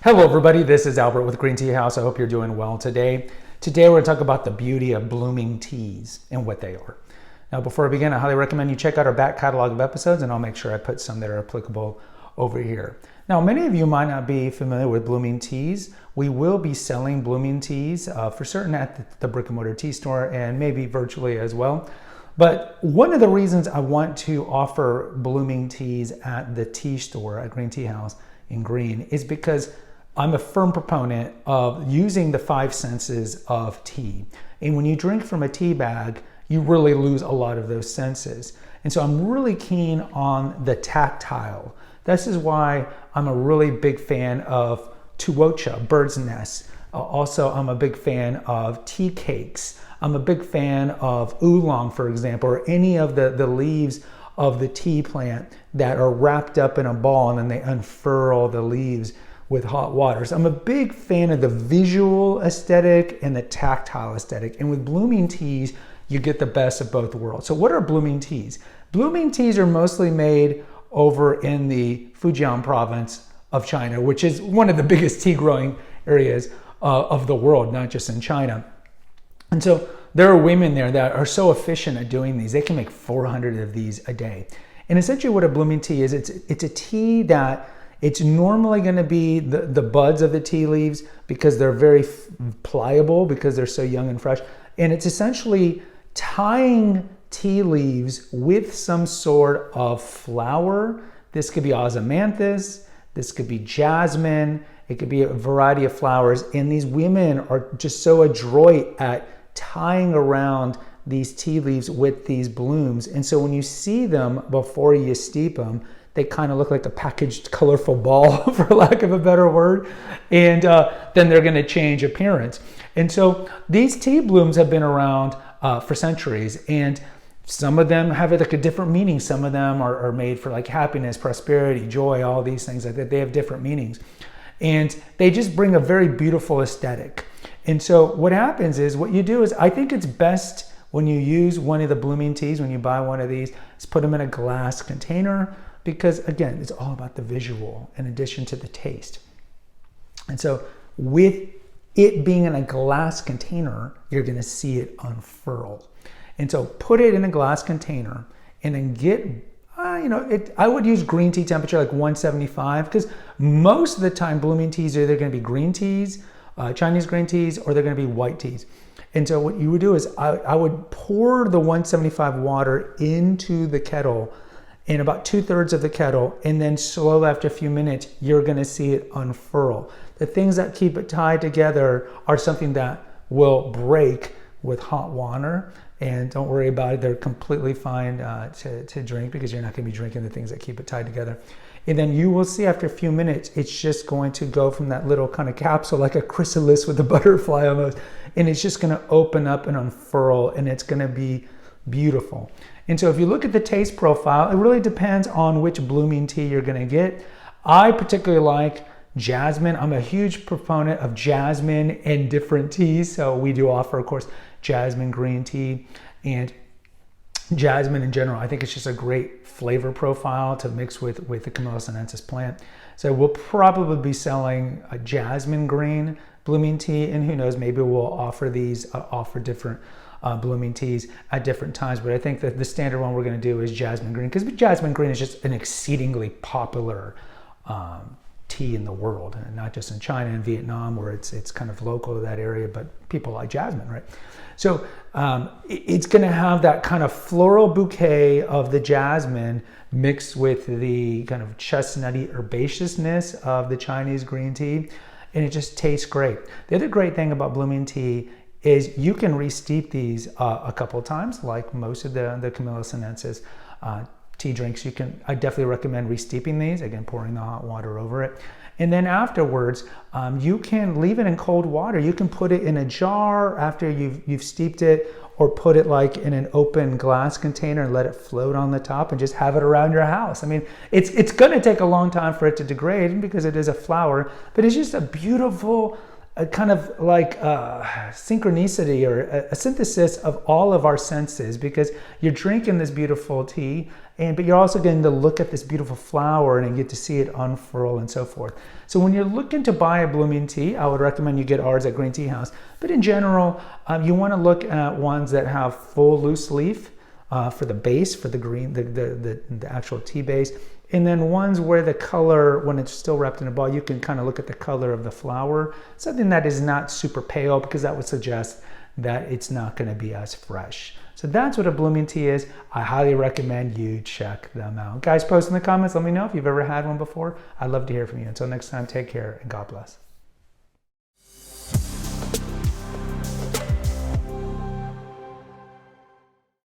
Hello everybody, this is Albert with Green Tea House. I hope you're doing well today. Today we're going to talk about the beauty of blooming teas and what they are. Now before I begin, I highly recommend you check out our back catalog of episodes, and I'll make sure I put some that are applicable over here. Now many of you might not be familiar with blooming teas. We will be selling blooming teas for certain at the brick and mortar tea store and maybe virtually as well. But one of the reasons I want to offer blooming teas at the tea store at Green Tea House in Green is because I'm a firm proponent of using the five senses of tea. And when you drink from a tea bag, you really lose a lot of those senses. And so I'm really keen on the tactile. This is why I'm a really big fan of tuocha, bird's nest. Also, I'm a big fan of tea cakes. I'm a big fan of oolong, for example, or any of the leaves of the tea plant that are wrapped up in a ball and then they unfurl the leaves with hot water. So I'm a big fan of the visual aesthetic and the tactile aesthetic. And with blooming teas, you get the best of both worlds. So what are blooming teas? Blooming teas are mostly made over in the Fujian province of China, which is one of the biggest tea growing areas of the world, not just in China. And so there are women there that are so efficient at doing these. They can make 400 of these a day. And essentially what a blooming tea is, it's a tea that it's normally going to be the buds of the tea leaves because they're very pliable because they're so young and fresh. And it's essentially tying tea leaves with some sort of flower. This could be osmanthus, this could be jasmine, it could be a variety of flowers. And these women are just so adroit at tying around these tea leaves with these blooms. And so when you see them before you steep them, they kind of look like a packaged colorful ball, for lack of a better word. And then they're going to change appearance. And so these tea blooms have been around for centuries. And some of them have like a different meaning. Some of them are made for like happiness, prosperity, joy, all these things like that. They have different meanings. And they just bring a very beautiful aesthetic. And so what happens is, what you do is, I think it's best when you use one of the blooming teas, when you buy one of these, is put them in a glass container. Because again, it's all about the visual in addition to the taste. And so with it being in a glass container, you're gonna see it unfurl. And so put it in a glass container and then get, I would use green tea temperature like 175, because most of the time blooming teas are either gonna be green teas, Chinese green teas, or they're gonna be white teas. And so what you would do is I would pour the 175 water into the kettle in about 2/3 of the kettle, and then slowly after a few minutes, you're gonna see it unfurl. The things that keep it tied together are something that will break with hot water, and don't worry about it, they're completely fine to drink, because you're not gonna be drinking the things that keep it tied together. And then you will see after a few minutes, it's just going to go from that little kind of capsule, like a chrysalis with a butterfly almost, and it's just gonna open up and unfurl, and it's gonna be beautiful. And so if you look at the taste profile, it really depends on which blooming tea you're gonna get. I particularly like jasmine. I'm a huge proponent of jasmine in different teas. So we do offer, of course, jasmine green tea and jasmine in general. I think it's just a great flavor profile to mix with the Camellia sinensis plant. So we'll probably be selling a jasmine green blooming tea, and who knows, maybe we'll offer different blooming teas at different times. But I think that the standard one we're going to do is jasmine green, because jasmine green is just an exceedingly popular tea in the world, and not just in China and Vietnam, where it's kind of local to that area, but people like jasmine, right? So it's going to have that kind of floral bouquet of the jasmine mixed with the kind of chestnutty herbaceousness of the Chinese green tea, and it just tastes great. The other great thing about blooming tea is you can re-steep these a couple of times, like most of the Camellia sinensis tea drinks. I definitely recommend re-steeping these, again, pouring the hot water over it. And then afterwards, you can leave it in cold water. You can put it in a jar after you've steeped it, or put it like in an open glass container and let it float on the top and just have it around your house. I mean, it's gonna take a long time for it to degrade because it is a flower, but it's just a beautiful a kind of like synchronicity or a synthesis of all of our senses, because you're drinking this beautiful tea, but you're also getting to look at this beautiful flower and you get to see it unfurl and so forth. So when you're looking to buy a blooming tea, I would recommend you get ours at Green Tea House. But in general, you want to look at ones that have full loose leaf for the base, for the green, the actual tea base. And then ones where the color, when it's still wrapped in a ball, you can kind of look at the color of the flower. Something that is not super pale, because that would suggest that it's not going to be as fresh. So that's what a blooming tea is. I highly recommend you check them out. Guys, post in the comments. Let me know if you've ever had one before. I'd love to hear from you. Until next time, take care and God bless.